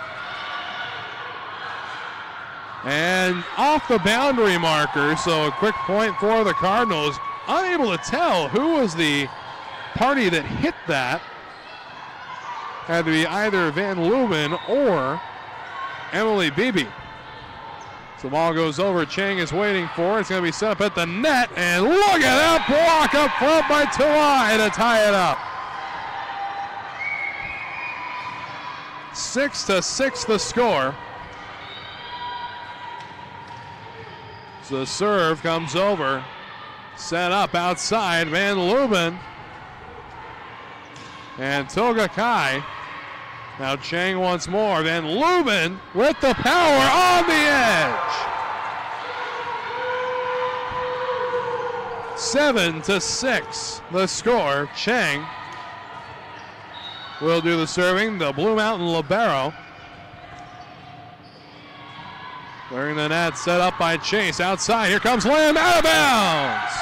Speaker 1: And off the boundary marker, so a quick point for the Cardinals. Unable to tell who was the party that hit that. Had to be either Van Leuven or Emily Beebe. So the ball goes over, Chang is waiting for it. It's going to be set up at the net, and look at that block up front by Tawai to tie it up. 6-6 the score. So the serve comes over, set up outside, Van Leuven. And Toga Kai. Now Chang once more. Van Leuven with the power on the edge. 7-6 the score. Chang will do the serving. The Blue Mountain libero. Clearing the net, set up by Chase. Outside, here comes Lamb, out of bounds.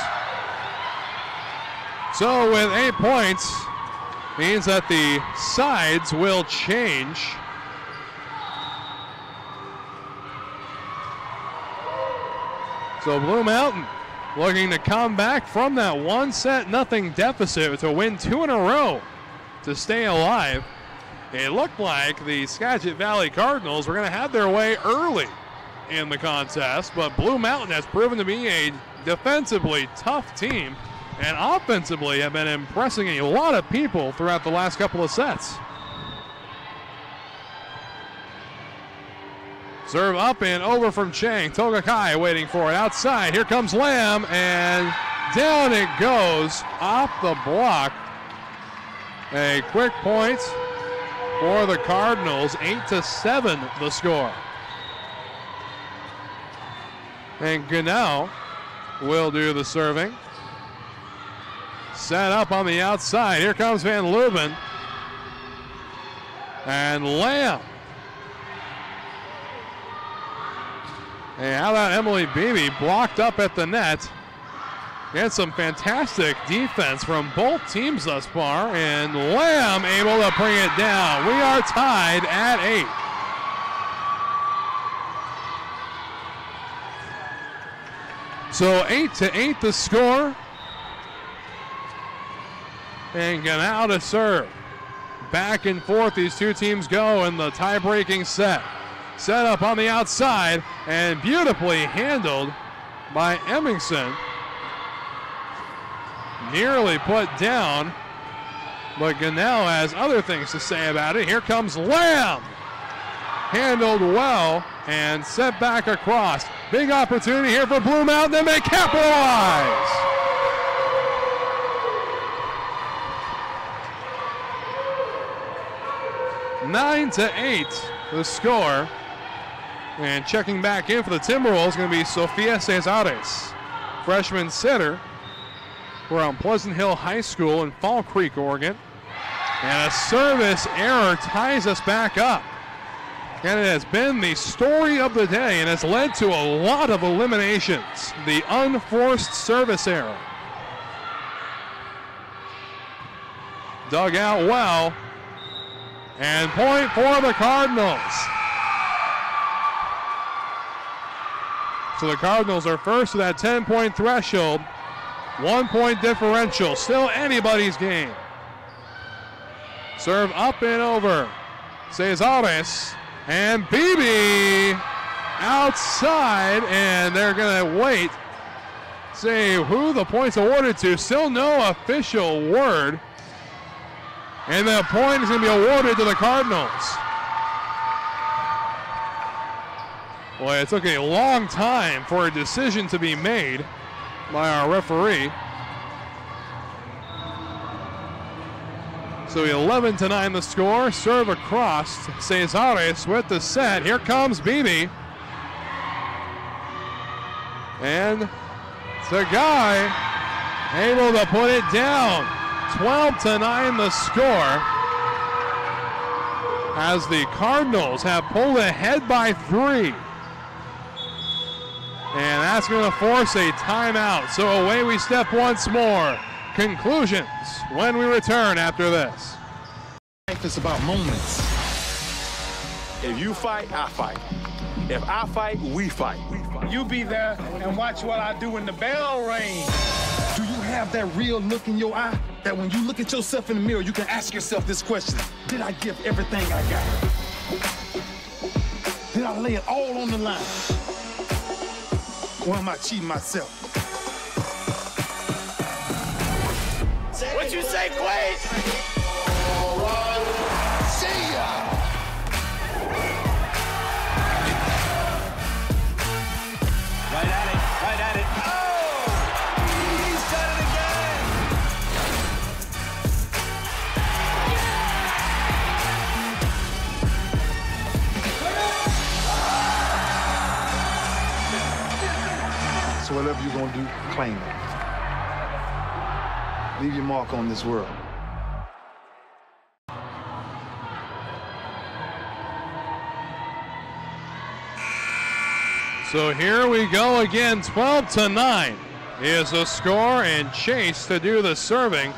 Speaker 1: So with 8 points, means that the sides will change. So Blue Mountain looking to come back from that 1-0 deficit to win 2 in a row to stay alive. It looked like the Skagit Valley Cardinals were going to have their way early in the contest, but Blue Mountain has proven to be a defensively tough team and offensively have been impressing a lot of people throughout the last couple of sets. Serve up and over from Chang. Toga Kai waiting for it outside. Here comes Lamb, and down it goes off the block. A quick point for the Cardinals. 8-7 the score. And Ganau will do the serving. Set up on the outside. Here comes Van Leuven. And Lamb. Hey, how about Emily Beebe blocked up at the net? And some fantastic defense from both teams thus far. And Lamb able to bring it down. We are tied at 8. So 8-8 the score. And Ganau to serve. Back and forth these two teams go in the tie-breaking set. Set up on the outside and beautifully handled by Emmingson. Nearly put down, but Ganau has other things to say about it. Here comes Lamb. Handled well and set back across. Big opportunity here for Blue Mountain, and they capitalize. Nine to 8 the score. And checking back in for the Timberwolves is going to be Sofia Cesares, freshman sitter from Pleasant Hill High School in Fall Creek, Oregon. And a service error ties us back up. And it has been the story of the day and has led to a lot of eliminations. The unforced service error. Dug out well. And point for the Cardinals. So the Cardinals are first to that 10-point threshold. 1-point differential, still anybody's game. Serve up and over. Cesares and Beebe outside, and they're going to wait. See who the point's awarded to. Still no official word. And the point is going to be awarded to the Cardinals. Boy, it took a long time for a decision to be made by our referee. So 11-9 the score. Serve across. Cesares with the set. Here comes Beebe. And Sagai able to put it down. 12-9 the score. As the Cardinals have pulled ahead by 3. And that's going to force a timeout. So away we step once more. Conclusions when we return after this.
Speaker 4: Life is about moments.
Speaker 2: If you fight, I fight. If I fight, we fight.
Speaker 3: You be there and watch what I do when the bell rings.
Speaker 4: Do you have that real look in your eye that when you look at yourself in the mirror, you can ask yourself this question: did I give everything I got? Did I lay it all on the line? Or am I cheating myself?
Speaker 10: What you say, Quaid? See ya! Right at it. Oh! He's done it again!
Speaker 4: So whatever you're gonna do, claim it. Leave your mark on this world.
Speaker 1: So here we go again. 12-9 is the score, and Chase to do the serving.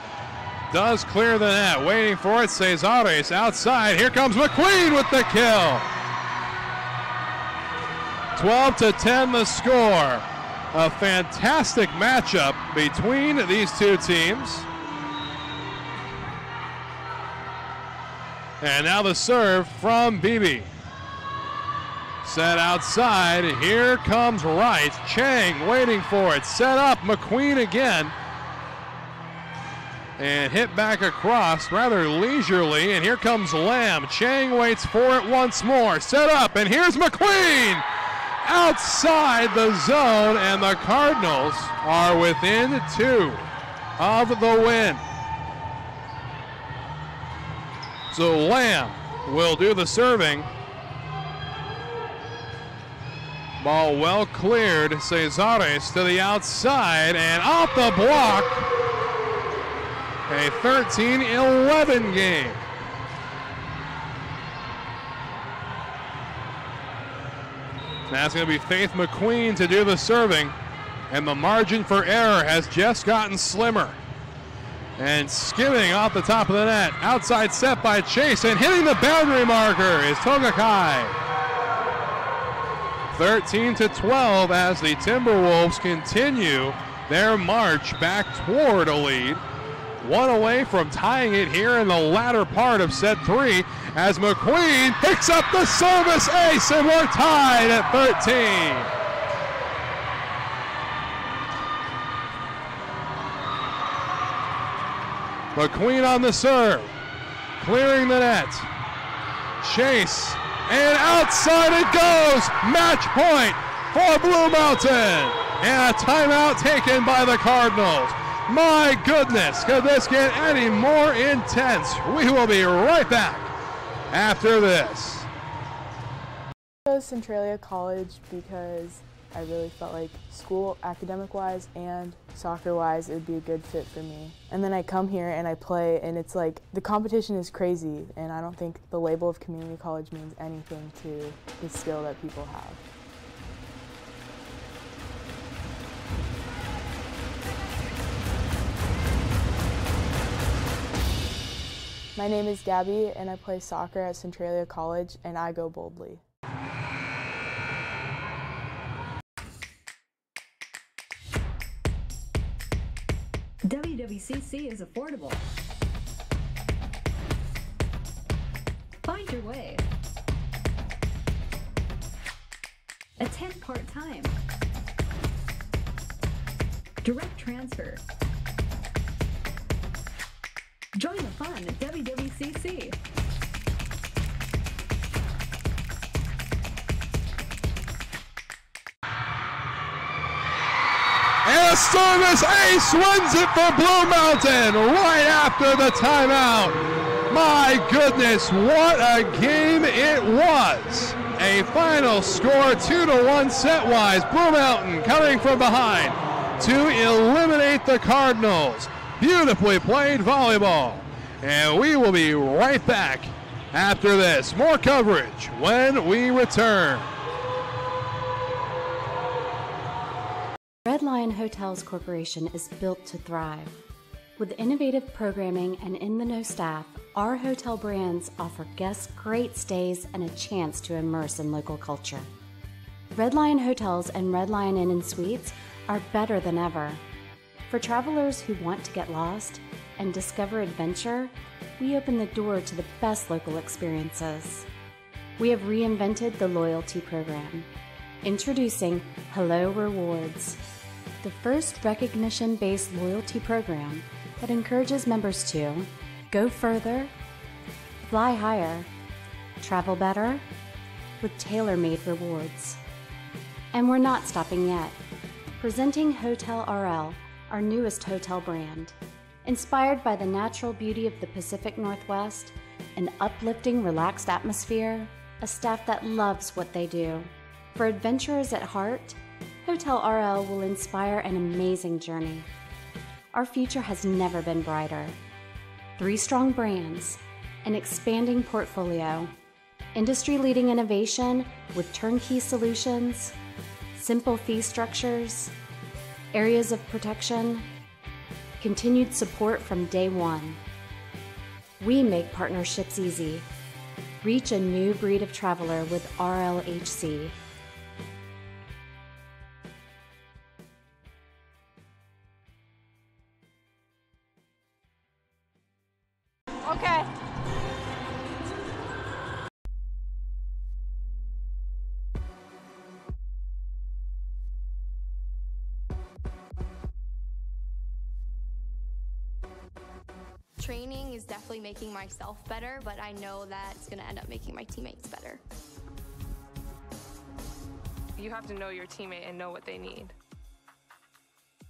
Speaker 1: Does clear the net. Waiting for it. Cesares outside. Here comes McQueen with the kill. 12-10 the score. A fantastic matchup between these two teams. And now the serve from Beebe. Set outside, here comes Wright. Chang waiting for it, set up, McQueen again. And hit back across rather leisurely, and here comes Lamb. Chang waits for it once more, set up, and here's McQueen! Outside the zone, and the Cardinals are within 2 of the win. So Lamb will do the serving. Ball well cleared. Cesares to the outside and off the block. A 13-11 game. That's going to be Faith McQueen to do the serving. And the margin for error has just gotten slimmer. And skimming off the top of the net. Outside set by Chase, and hitting the boundary marker is Togakai. 13-12 as the Timberwolves continue their march back toward a lead. 1 away from tying it here in the latter part of set 3 as McQueen picks up the service ace, and we're tied at 13. McQueen on the serve, clearing the net. Chase, and outside it goes. Match point for Blue Mountain. And a timeout taken by the Cardinals. My goodness, could this get any more intense? We will be right back after this.
Speaker 11: I chose Centralia College because I really felt like school, academic-wise and soccer-wise, it would be a good fit for me. And then I come here and I play, and it's like the competition is crazy, and I don't think the label of community college means anything to the skill that people have. My name is Gabby, and I play soccer at Centralia College, and I go boldly.
Speaker 12: WWCC is affordable. Find your way. Attend part-time. Direct transfer. Join the fun at WWCC.
Speaker 1: And a service ace wins it for Blue Mountain right after the timeout. My goodness, what a game it was. A final score 2-1 set-wise. Blue Mountain coming from behind to eliminate the Cardinals. Beautifully played volleyball. And we will be right back after this. More coverage when we return.
Speaker 5: Red Lion Hotels Corporation is built to thrive. With innovative programming and in-the-know staff, our hotel brands offer guests great stays and a chance to immerse in local culture. Red Lion Hotels and Red Lion Inn & Suites are better than ever. For travelers who want to get lost and discover adventure, we open the door to the best local experiences. We have reinvented the loyalty program. Introducing Hello Rewards, the first recognition-based loyalty program that encourages members to go further, fly higher, travel better, with tailor-made rewards. And we're not stopping yet. Presenting Hotel RL, our newest hotel brand. Inspired by the natural beauty of the Pacific Northwest, an uplifting, relaxed atmosphere, a staff that loves what they do. For adventurers at heart, Hotel RL will inspire an amazing journey. Our future has never been brighter. 3 strong brands, an expanding portfolio, industry-leading innovation with turnkey solutions, simple fee structures, areas of protection, continued support from day one. We make partnerships easy. Reach a new breed of traveler with RLHC.
Speaker 6: Training is definitely making myself better, but I know that it's going to end up making my teammates better.
Speaker 7: You have to know your teammate and know what they need.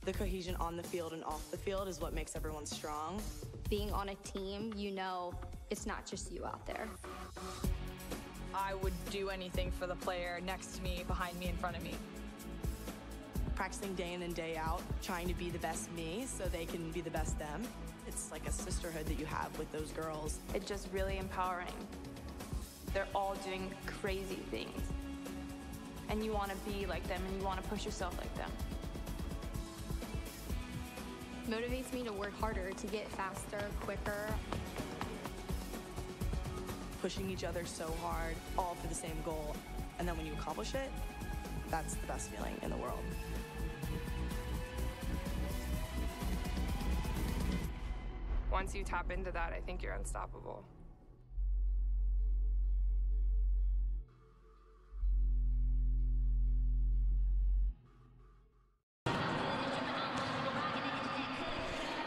Speaker 8: The cohesion on the field and off the field is what makes everyone strong.
Speaker 6: Being on a team, you know it's not just you out there.
Speaker 9: I would do anything for the player next to me, behind me, in front of me.
Speaker 8: Practicing day in and day out, trying to be the best me so they can be the best them. It's like a sisterhood that you have with those girls.
Speaker 7: It's just really empowering. They're all doing crazy things. And you want to be like them and you want to push yourself like them.
Speaker 6: Motivates me to work harder, to get faster, quicker.
Speaker 8: Pushing each other so hard, all for the same goal. And then when you accomplish it, that's the best feeling in the world.
Speaker 7: Once you tap into that, I think you're unstoppable.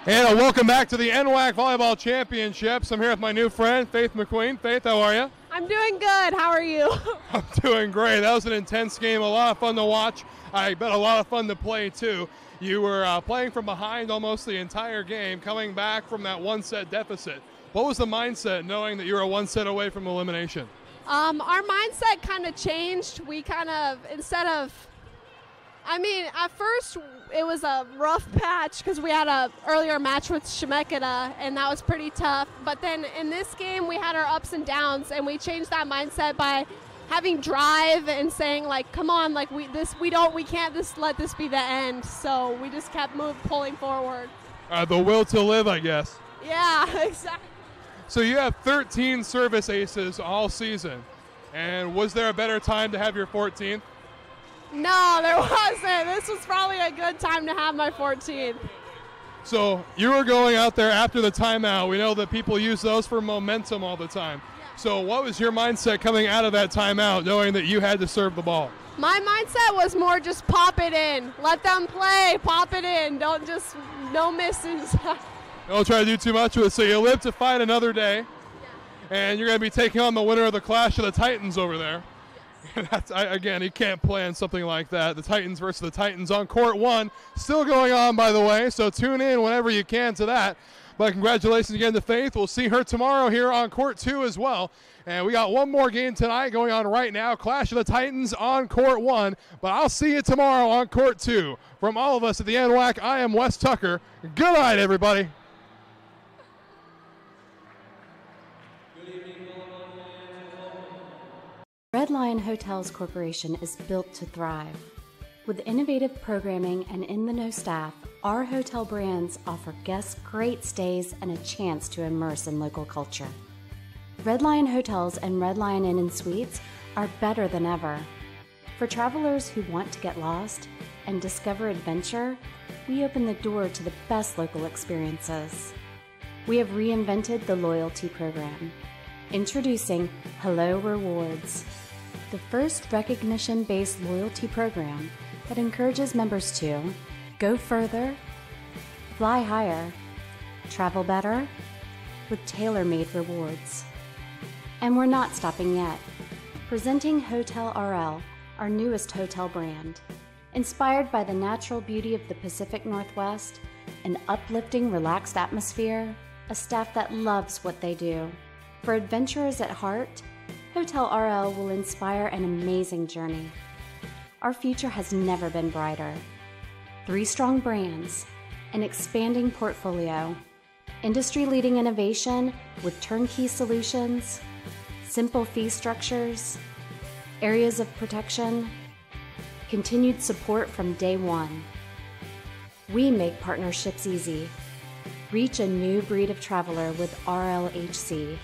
Speaker 1: And welcome back to the NWAC Volleyball Championships. I'm here with my new friend, Faith McQueen. Faith, how are you?
Speaker 13: I'm doing good. How are you?
Speaker 1: I'm doing great. That was an intense game, a lot of fun to watch. I bet a lot of fun to play, too. You were playing from behind almost the entire game, coming back from that one-set deficit. What was the mindset knowing that you were one set away from elimination?
Speaker 13: Our mindset kind of changed. We kind of, at first it was a rough patch because we had an earlier match with Shemeketa, and that was pretty tough. But then in this game, we had our ups and downs, and we changed that mindset by having drive and saying, like, come on, like we can't just let this be the end. So we just kept pulling forward.
Speaker 1: The will to live, I guess.
Speaker 13: Yeah, exactly.
Speaker 1: So you have 13 service aces all season, and was there a better time to have your 14th?
Speaker 13: No, there wasn't. This was probably a good time to have my 14th.
Speaker 1: So you were going out there after the timeout. We know that people use those for momentum all the time. Yeah. So what was your mindset coming out of that timeout, knowing that you had to serve the ball?
Speaker 13: My mindset was more just pop it in. Let them play. Pop it in. No misses.
Speaker 1: Don't try to do too much with it. So you live to fight another day, and you're going to be taking on the winner of the Clash of the Titans over there. Again, he can't plan something like that. The Titans versus the Titans on court 1. Still going on, by the way, so tune in whenever you can to that. But congratulations again to Faith. We'll see her tomorrow here on court 2 as well. And we got one more game tonight going on right now. Clash of the Titans on court 1. But I'll see you tomorrow on court 2. From all of us at the NWAC, I am Wes Tucker. Good night, everybody.
Speaker 5: Red Lion Hotels Corporation is built to thrive. With innovative programming and in-the-know staff, our hotel brands offer guests great stays and a chance to immerse in local culture. Red Lion Hotels and Red Lion Inn & Suites are better than ever. For travelers who want to get lost and discover adventure, we open the door to the best local experiences. We have reinvented the loyalty program. Introducing Hello Rewards, the first recognition-based loyalty program that encourages members to go further, fly higher, travel better, with tailor-made rewards. And we're not stopping yet. Presenting Hotel RL, our newest hotel brand. Inspired by the natural beauty of the Pacific Northwest, an uplifting, relaxed atmosphere, a staff that loves what they do. For adventurers at heart, Hotel RL will inspire an amazing journey. Our future has never been brighter. 3 strong brands, an expanding portfolio, industry-leading innovation with turnkey solutions, simple fee structures, areas of protection, continued support from day one. We make partnerships easy. Reach a new breed of traveler with RLHC.